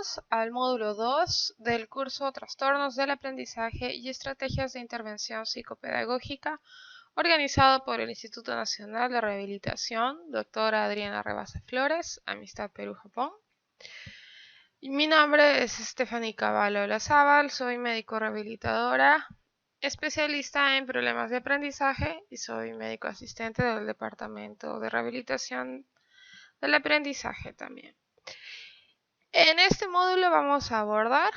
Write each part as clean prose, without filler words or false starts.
Bienvenidos al módulo 2 del curso Trastornos del Aprendizaje y Estrategias de Intervención Psicopedagógica, organizado por el Instituto Nacional de Rehabilitación, doctora Adriana Rebasa Flores, Amistad Perú-Japón. Mi nombre es Stephanie Cavallo Olazábal, soy médico rehabilitadora, especialista en problemas de aprendizaje y soy médico asistente del Departamento de Rehabilitación del Aprendizaje también. En este módulo vamos a abordar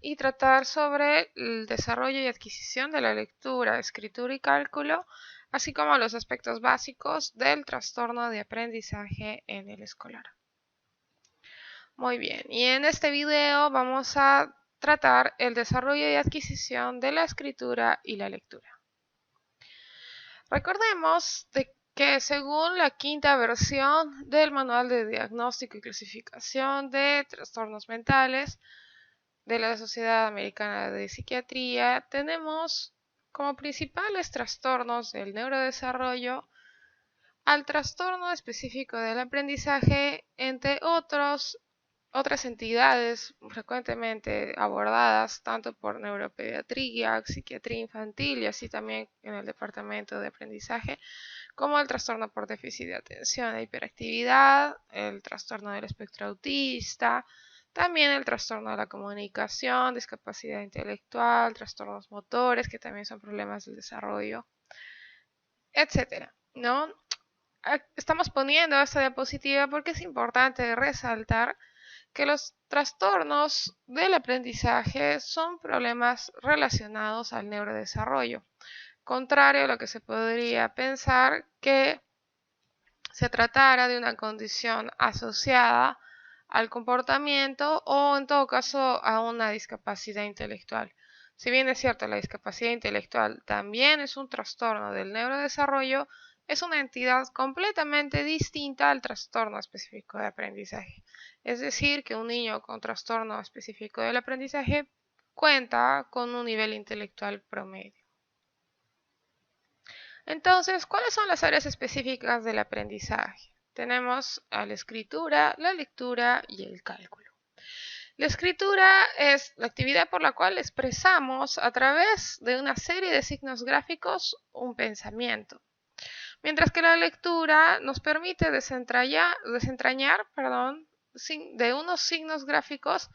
y tratar sobre el desarrollo y adquisición de la lectura, escritura y cálculo, así como los aspectos básicos del trastorno de aprendizaje en el escolar. Muy bien, y en este video vamos a tratar el desarrollo y adquisición de la escritura y la lectura. Recordemos que según la quinta versión del Manual de Diagnóstico y Clasificación de Trastornos Mentales de la Sociedad Americana de Psiquiatría, tenemos como principales trastornos del neurodesarrollo al trastorno específico del aprendizaje, entre otras entidades frecuentemente abordadas tanto por neuropediatría, psiquiatría infantil y así también en el departamento de aprendizaje, como el trastorno por déficit de atención e hiperactividad, el trastorno del espectro autista, también el trastorno de la comunicación, discapacidad intelectual, trastornos motores, que también son problemas del desarrollo, etcétera, ¿no? Estamos poniendo esta diapositiva porque es importante resaltar que los trastornos del aprendizaje son problemas relacionados al neurodesarrollo, contrario a lo que se podría pensar que se tratara de una condición asociada al comportamiento o en todo caso a una discapacidad intelectual. Si bien es cierto, la discapacidad intelectual también es un trastorno del neurodesarrollo, es una entidad completamente distinta al trastorno específico de aprendizaje. Es decir, que un niño con trastorno específico del aprendizaje cuenta con un nivel intelectual promedio. Entonces, ¿cuáles son las áreas específicas del aprendizaje? Tenemos a la escritura, la lectura y el cálculo. La escritura es la actividad por la cual expresamos a través de una serie de signos gráficos un pensamiento, mientras que la lectura nos permite desentrañar de unos signos gráficos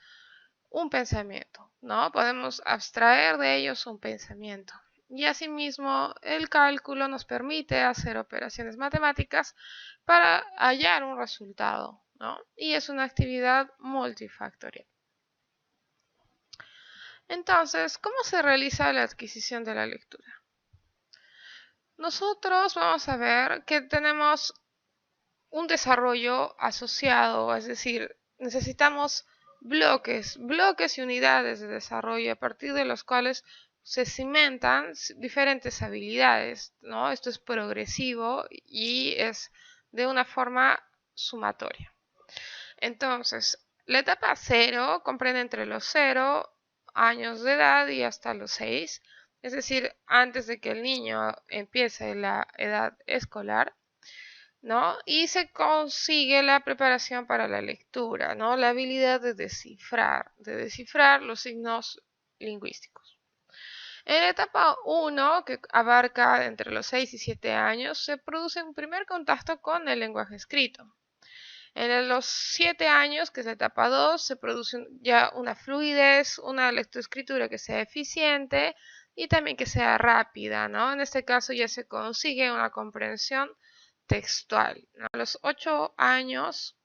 un pensamiento, ¿no? Podemos abstraer de ellos un pensamiento. Y asimismo, el cálculo nos permite hacer operaciones matemáticas para hallar un resultado, ¿no? Y es una actividad multifactorial. Entonces, ¿cómo se realiza la adquisición de la lectura? Nosotros vamos a ver que tenemos un desarrollo asociado, es decir, necesitamos bloques y unidades de desarrollo a partir de los cuales se cimentan diferentes habilidades, ¿no? Esto es progresivo y es de una forma sumatoria. Entonces, la etapa 0 comprende entre los 0 años de edad y hasta los 6, es decir, antes de que el niño empiece la edad escolar, ¿no? Y se consigue la preparación para la lectura, ¿no? La habilidad de descifrar los signos lingüísticos. En la etapa 1, que abarca entre los 6 y 7 años, se produce un primer contacto con el lenguaje escrito. En los 7 años, que es la etapa 2, se produce ya una fluidez, una lectoescritura que sea eficiente y también que sea rápida, ¿no? En este caso ya se consigue una comprensión textual, ¿no? A los 8 años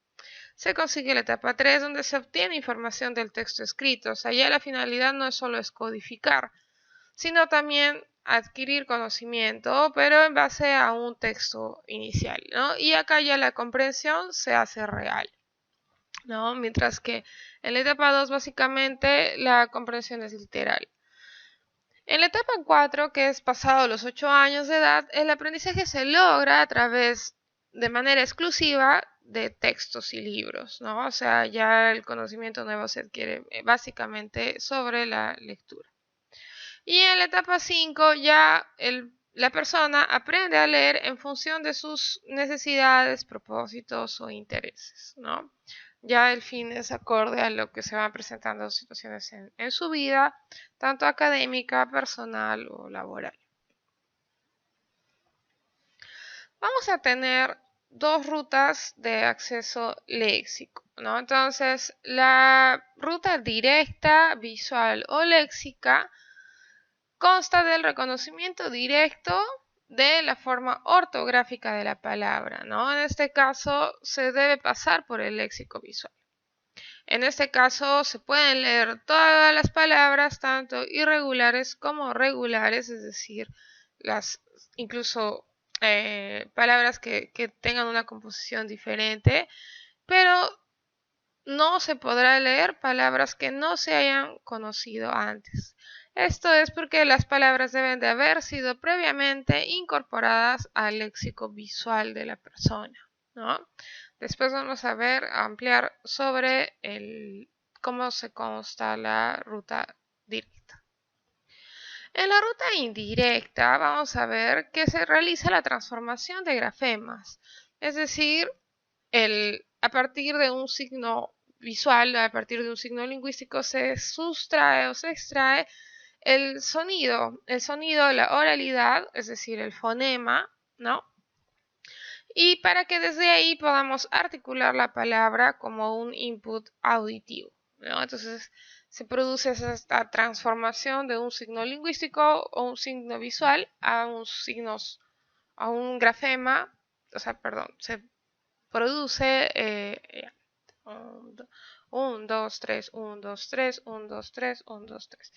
se consigue la etapa 3, donde se obtiene información del texto escrito. O sea, ya la finalidad no es solo escodificar, sino también adquirir conocimiento, pero en base a un texto inicial, ¿no? Y acá ya la comprensión se hace real, ¿no? Mientras que en la etapa 2 básicamente la comprensión es literal. En la etapa 4, que es pasado los 8 años de edad, el aprendizaje se logra a través de manera exclusiva de textos y libros, ¿no? O sea, ya el conocimiento nuevo se adquiere básicamente sobre la lectura. Y en la etapa 5 ya la persona aprende a leer en función de sus necesidades, propósitos o intereses, ¿no? Ya el fin es acorde a lo que se van presentando situaciones en su vida, tanto académica, personal o laboral. Vamos a tener dos rutas de acceso léxico, ¿no? Entonces, la ruta directa, visual o léxica consta del reconocimiento directo de la forma ortográfica de la palabra, ¿no? En este caso, se debe pasar por el léxico visual. En este caso, se pueden leer todas las palabras, tanto irregulares como regulares, es decir, las incluso palabras que tengan una composición diferente, pero no se podrá leer palabras que no se hayan conocido antes. Esto es porque las palabras deben de haber sido previamente incorporadas al léxico visual de la persona, ¿no? Después vamos a ver, ampliar sobre cómo se consta la ruta directa. En la ruta indirecta vamos a ver que se realiza la transformación de grafemas, es decir, a partir de un signo visual, a partir de un signo lingüístico, se sustrae o se extrae el sonido, la oralidad, es decir, el fonema, ¿no? Y para que desde ahí podamos articular la palabra como un input auditivo, ¿no? Entonces se produce esta transformación de un signo lingüístico o un signo visual a un grafema, o sea, perdón, se produce 1, 2, 3, 1, 2, 3, 1, 2, 3, 1, 2, 3.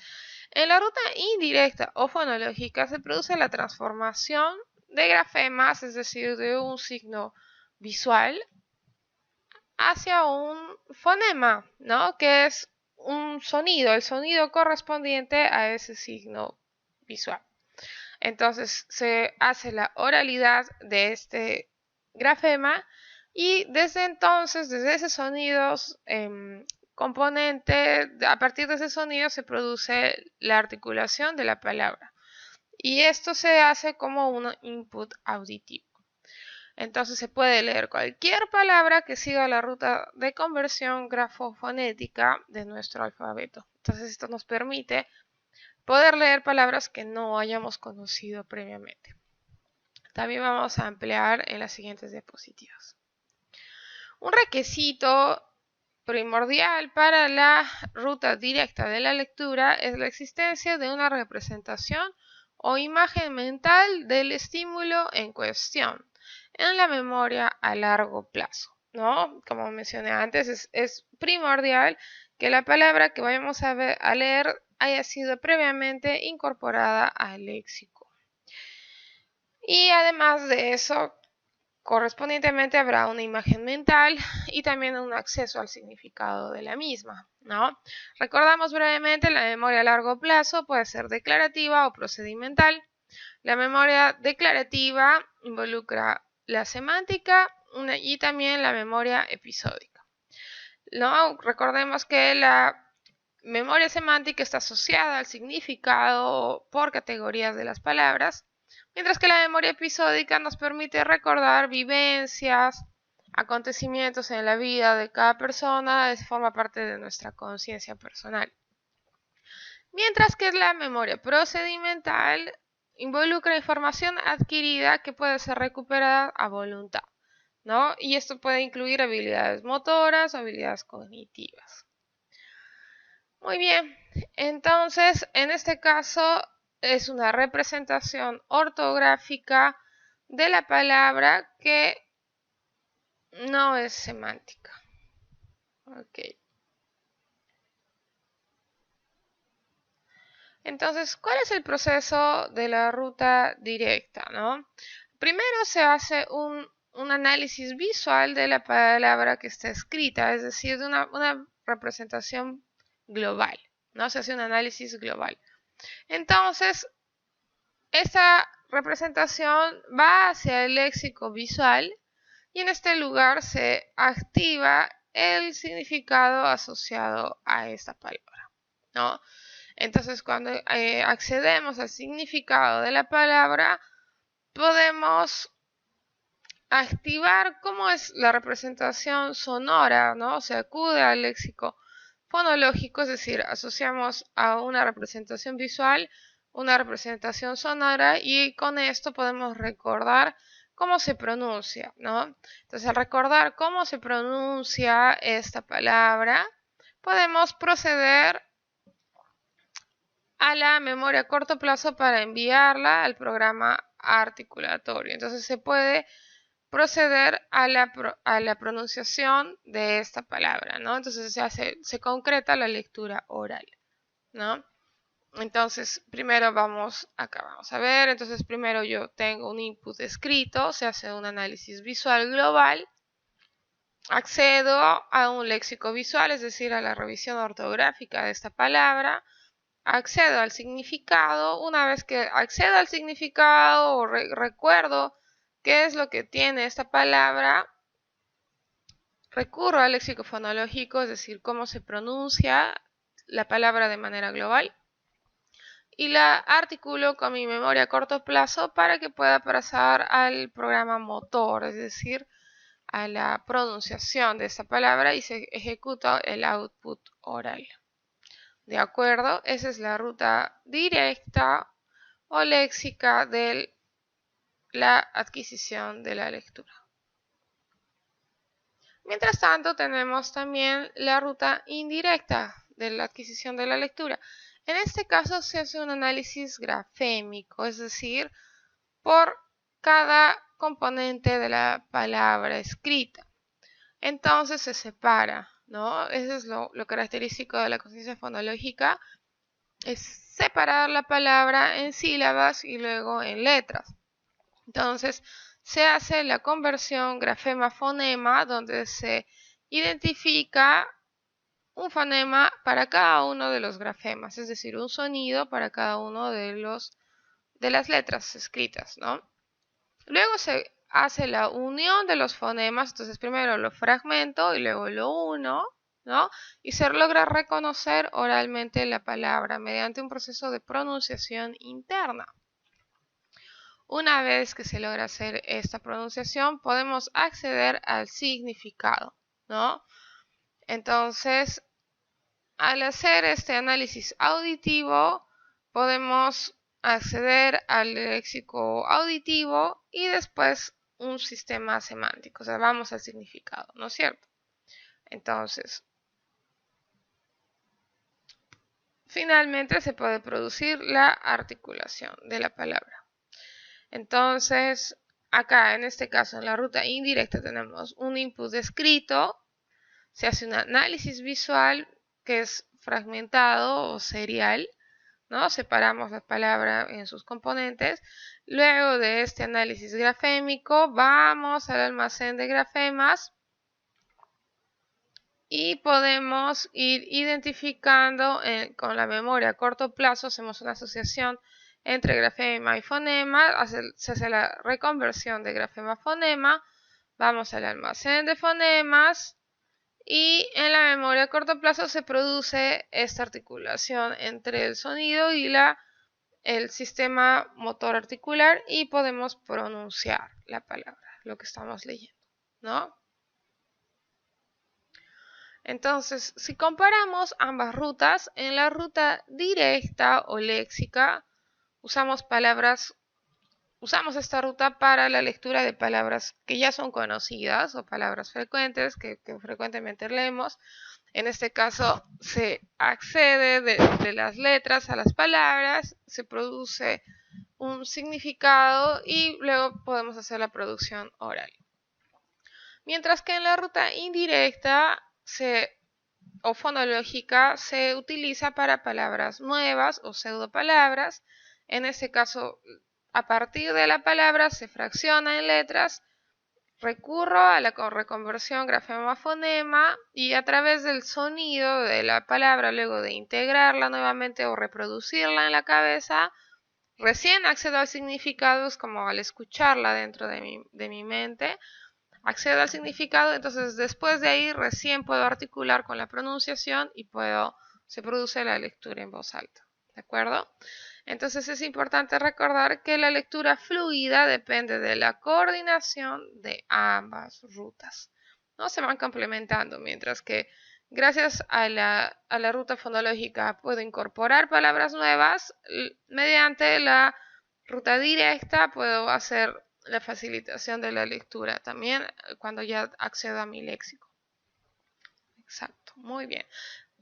En la ruta indirecta o fonológica se produce la transformación de grafemas, es decir, de un signo visual hacia un fonema, ¿no? Que es un sonido, el sonido correspondiente a ese signo visual. Entonces se hace la oralidad de este grafema y desde entonces, desde ese sonido componente, a partir de ese sonido se produce la articulación de la palabra. Y esto se hace como un input auditivo. Entonces se puede leer cualquier palabra que siga la ruta de conversión grafofonética de nuestro alfabeto. Entonces esto nos permite poder leer palabras que no hayamos conocido previamente. También vamos a emplear en las siguientes diapositivas. Un requisito primordial para la ruta directa de la lectura es la existencia de una representación o imagen mental del estímulo en cuestión en la memoria a largo plazo, ¿no? Como mencioné antes, es primordial que la palabra que vayamos a leer haya sido previamente incorporada al léxico. Y además de eso, correspondientemente habrá una imagen mental y también un acceso al significado de la misma, ¿no? Recordamos brevemente, la memoria a largo plazo puede ser declarativa o procedimental. La memoria declarativa involucra la semántica y también la memoria episódica, ¿no? Recordemos que la memoria semántica está asociada al significado por categorías de las palabras, mientras que la memoria episódica nos permite recordar vivencias, acontecimientos en la vida de cada persona, forma parte de nuestra conciencia personal. Mientras que la memoria procedimental involucra información adquirida que puede ser recuperada a voluntad, ¿no? Y esto puede incluir habilidades motoras o habilidades cognitivas. Muy bien, entonces en este caso es una representación ortográfica de la palabra que no es semántica. Ok. Entonces, ¿cuál es el proceso de la ruta directa, no? Primero se hace un análisis visual de la palabra que está escrita, es decir, de una representación global, ¿no? Se hace un análisis global. Entonces, esta representación va hacia el léxico visual y en este lugar se activa el significado asociado a esta palabra, ¿no? Entonces, cuando accedemos al significado de la palabra, podemos activar cómo es la representación sonora, ¿no? Se acude al léxico fonológico, es decir, asociamos a una representación visual una representación sonora y con esto podemos recordar cómo se pronuncia, ¿no? Entonces, al recordar cómo se pronuncia esta palabra, podemos proceder a la memoria a corto plazo para enviarla al programa articulatorio. Entonces, se puede proceder a la pronunciación de esta palabra, ¿no? Entonces se concreta la lectura oral, ¿no? Entonces, primero vamos a ver, entonces primero yo tengo un input escrito, se hace un análisis visual global, accedo a un léxico visual, es decir, a la revisión ortográfica de esta palabra, accedo al significado, una vez que accedo al significado o recuerdo qué es lo que tiene esta palabra, recurro al léxico fonológico, es decir, cómo se pronuncia la palabra de manera global, y la articulo con mi memoria a corto plazo para que pueda pasar al programa motor, es decir, a la pronunciación de esta palabra y se ejecuta el output oral. ¿De acuerdo? Esa es la ruta directa o léxica de la adquisición de la lectura. Mientras tanto, tenemos también la ruta indirecta de la adquisición de la lectura. En este caso se hace un análisis grafémico, es decir, por cada componente de la palabra escrita. Entonces se separa, ¿no? Eso es lo característico de la conciencia fonológica, es separar la palabra en sílabas y luego en letras. Entonces se hace la conversión grafema-fonema, donde se identifica un fonema para cada uno de los grafemas, es decir, un sonido para cada uno de las letras escritas, ¿no? Luego se hace la unión de los fonemas, entonces primero lo fragmento y luego lo uno, ¿no? Y se logra reconocer oralmente la palabra mediante un proceso de pronunciación interna. Una vez que se logra hacer esta pronunciación, podemos acceder al significado, ¿no? Entonces, al hacer este análisis auditivo, podemos acceder al léxico auditivo y después un sistema semántico, o sea, vamos al significado, ¿no es cierto? Entonces, finalmente se puede producir la articulación de la palabra. Entonces, acá en este caso, en la ruta indirecta, tenemos un input escrito, se hace un análisis visual que es fragmentado o serial, ¿no? Separamos la palabra en sus componentes. Luego de este análisis grafémico, vamos al almacén de grafemas y podemos ir identificando con la memoria a corto plazo, hacemos una asociación entre grafema y fonema, se hace la reconversión de grafema a fonema, vamos al almacén de fonemas y en la memoria a corto plazo se produce esta articulación entre el sonido y el sistema motor articular y podemos pronunciar la palabra, lo que estamos leyendo, ¿no? Entonces, si comparamos ambas rutas, en la ruta directa o léxica usamos esta ruta para la lectura de palabras que ya son conocidas o palabras frecuentes que frecuentemente leemos. En este caso se accede de las letras a las palabras, se produce un significado y luego podemos hacer la producción oral. Mientras que en la ruta indirecta o fonológica se utiliza para palabras nuevas o pseudopalabras. En este caso, a partir de la palabra se fracciona en letras, recurro a la reconversión grafema-fonema y a través del sonido de la palabra, luego de integrarla nuevamente o reproducirla en la cabeza, recién accedo al significado, es como al escucharla dentro de mi mente, accedo al significado, entonces después de ahí recién puedo articular con la pronunciación y se produce la lectura en voz alta, ¿de acuerdo? Entonces es importante recordar que la lectura fluida depende de la coordinación de ambas rutas, ¿no? Se van complementando, mientras que gracias a la ruta fonológica puedo incorporar palabras nuevas, mediante la ruta directa puedo hacer la facilitación de la lectura también cuando ya accedo a mi léxico. Exacto, muy bien.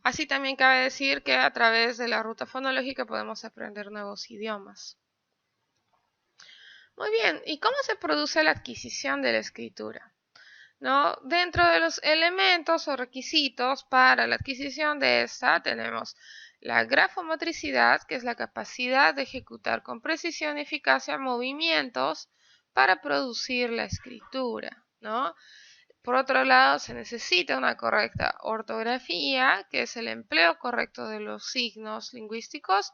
Así también cabe decir que a través de la ruta fonológica podemos aprender nuevos idiomas. Muy bien, ¿y cómo se produce la adquisición de la escritura? ¿No? Dentro de los elementos o requisitos para la adquisición de esta tenemos la grafomotricidad, que es la capacidad de ejecutar con precisión y eficacia movimientos para producir la escritura, ¿no? Por otro lado, se necesita una correcta ortografía, que es el empleo correcto de los signos lingüísticos,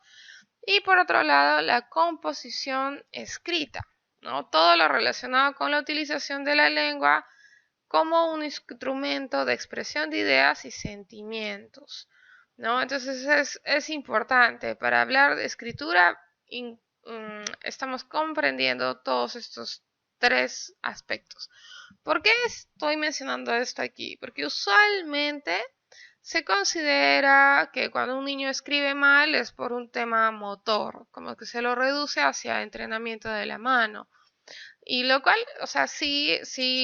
y por otro lado, la composición escrita, ¿no? Todo lo relacionado con la utilización de la lengua como un instrumento de expresión de ideas y sentimientos, ¿no? Entonces es importante para hablar de escritura, estamos comprendiendo todos estos tres aspectos. ¿Por qué estoy mencionando esto aquí? Porque usualmente se considera que cuando un niño escribe mal es por un tema motor, como que se lo reduce hacia entrenamiento de la mano. Y lo cual, o sea, sí,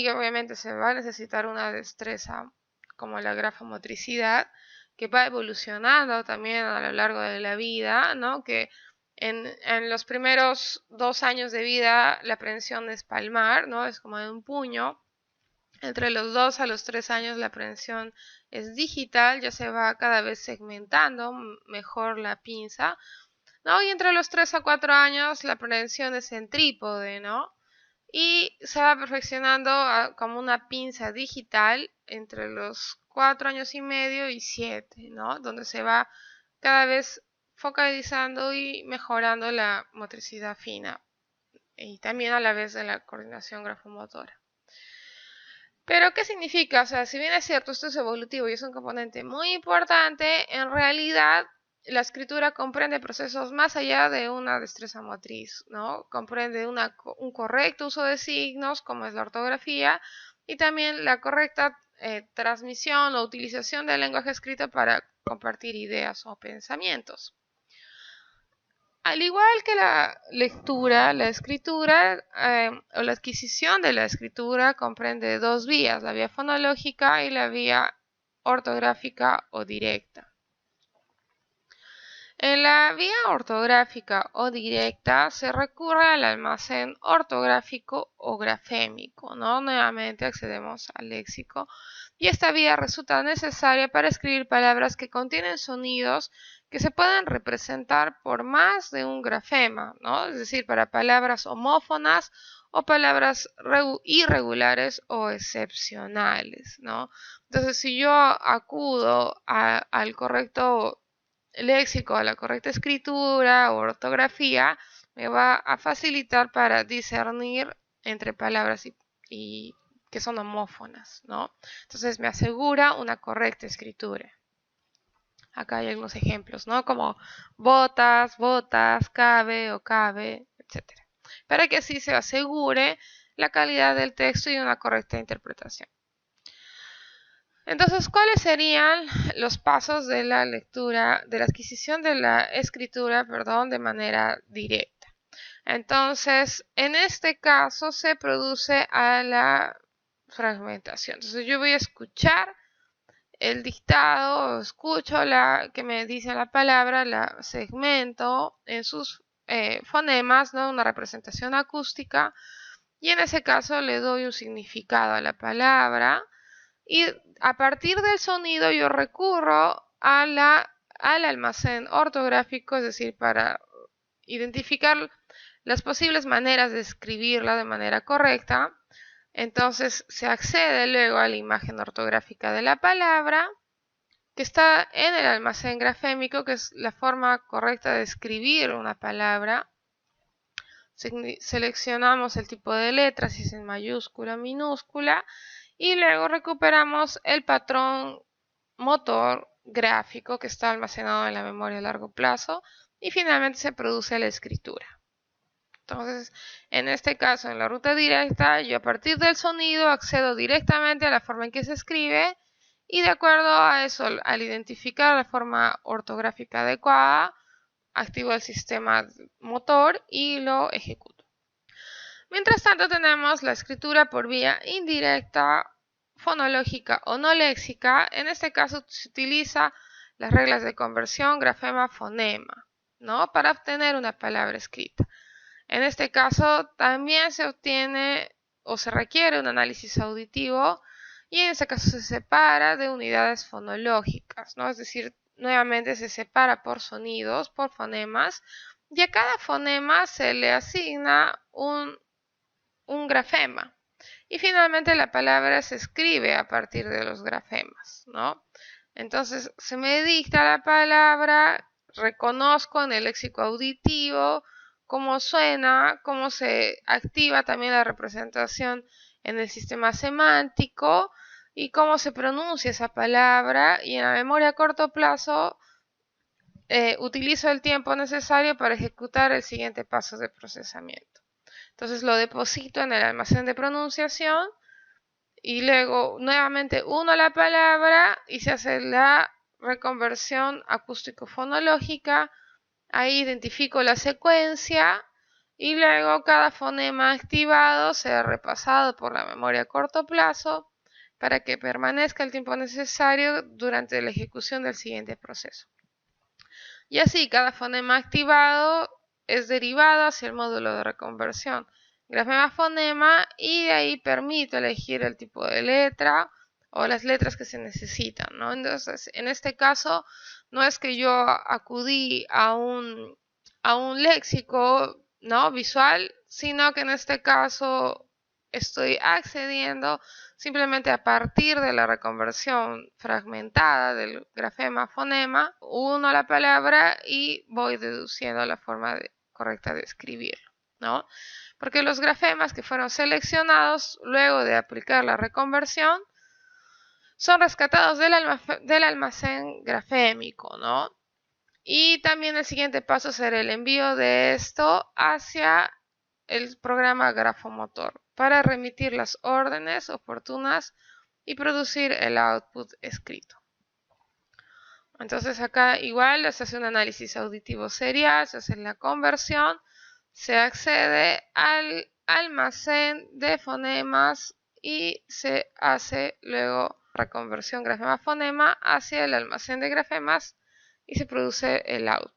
obviamente se va a necesitar una destreza como la grafomotricidad, que va evolucionando también a lo largo de la vida, ¿no? Que en los primeros 2 años de vida la aprehensión es palmar, ¿no? Es como de un puño. Entre los 2 a los 3 años la aprehensión es digital, ya se va cada vez segmentando mejor la pinza, ¿no? Y entre los 3 a 4 años la aprehensión es en trípode, ¿no? Y se va perfeccionando como una pinza digital entre los 4 años y medio y 7, ¿no? Donde se va cada vez focalizando y mejorando la motricidad fina y también a la vez de la coordinación grafomotora. Pero, ¿qué significa? O sea, si bien es cierto, esto es evolutivo y es un componente muy importante, en realidad la escritura comprende procesos más allá de una destreza motriz, ¿no? Comprende un correcto uso de signos, como es la ortografía, y también la correcta transmisión o utilización del lenguaje escrito para compartir ideas o pensamientos. Al igual que la lectura, la escritura o la adquisición de la escritura comprende dos vías, la vía fonológica y la vía ortográfica o directa. En la vía ortográfica o directa se recurre al almacén ortográfico o grafémico, ¿no? Nuevamente accedemos al léxico y esta vía resulta necesaria para escribir palabras que contienen sonidos que se pueden representar por más de un grafema, ¿no? Es decir, para palabras homófonas o palabras irregulares o excepcionales, ¿no? Entonces, si yo acudo al correcto léxico, a la correcta escritura o ortografía, me va a facilitar para discernir entre palabras y que son homófonas, ¿no? Entonces me asegura una correcta escritura. Acá hay algunos ejemplos, ¿no? Como botas, botas, cabe o cabe, etc. Para que así se asegure la calidad del texto y una correcta interpretación. Entonces, ¿cuáles serían los pasos de la lectura, de la adquisición de la escritura, perdón, de manera directa? Entonces, en este caso se produce a la fragmentación. Entonces, yo voy a escuchar el dictado, escucho la que me dice la palabra, la segmento en sus fonemas, ¿no? Una representación acústica, y en ese caso le doy un significado a la palabra. Y a partir del sonido yo recurro al almacén ortográfico, es decir, para identificar las posibles maneras de escribirla de manera correcta. Entonces se accede luego a la imagen ortográfica de la palabra, que está en el almacén grafémico, que es la forma correcta de escribir una palabra. Seleccionamos el tipo de letra, si es en mayúscula o minúscula, y luego recuperamos el patrón motor gráfico que está almacenado en la memoria a largo plazo y finalmente se produce la escritura. Entonces, en este caso, en la ruta directa, yo a partir del sonido accedo directamente a la forma en que se escribe y de acuerdo a eso, al identificar la forma ortográfica adecuada, activo el sistema motor y lo ejecuto. Mientras tanto, tenemos la escritura por vía indirecta, fonológica o no léxica. En este caso se utiliza las reglas de conversión grafema-fonema, ¿no? Para obtener una palabra escrita. En este caso también se obtiene o se requiere un análisis auditivo y en este caso se separa de unidades fonológicas, ¿no? Es decir, nuevamente se separa por sonidos, por fonemas, y a cada fonema se le asigna un grafema. Y finalmente la palabra se escribe a partir de los grafemas, ¿no? Entonces se me dicta la palabra, reconozco en el léxico auditivo cómo suena, cómo se activa también la representación en el sistema semántico y cómo se pronuncia esa palabra, y en la memoria a corto plazo utilizo el tiempo necesario para ejecutar el siguiente paso de procesamiento. Entonces lo deposito en el almacén de pronunciación y luego nuevamente uno la palabra y se hace la reconversión acústico-fonológica. Ahí identifico la secuencia y luego cada fonema activado sea repasado por la memoria a corto plazo para que permanezca el tiempo necesario durante la ejecución del siguiente proceso. Y así cada fonema activado es derivado hacia el módulo de reconversión grafema-fonema y de ahí permito elegir el tipo de letra o las letras que se necesitan, ¿no? Entonces, en este caso, no es que yo acudí a un léxico, ¿no?, visual, sino que en este caso estoy accediendo simplemente a partir de la reconversión fragmentada del grafema-fonema, uno la palabra y voy deduciendo la forma correcta de escribirlo, ¿no? Porque los grafemas que fueron seleccionados luego de aplicar la reconversión son rescatados del almacén grafémico, ¿no? Y también el siguiente paso será el envío de esto hacia el programa grafomotor para remitir las órdenes oportunas y producir el output escrito. Entonces acá igual se hace un análisis auditivo serial, se hace la conversión, se accede al almacén de fonemas y se hace luego reconversión grafema-fonema hacia el almacén de grafemas y se produce el output.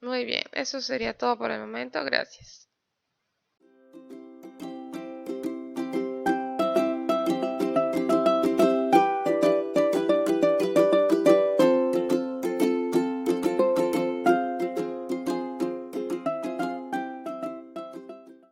Muy bien, eso sería todo por el momento. Gracias.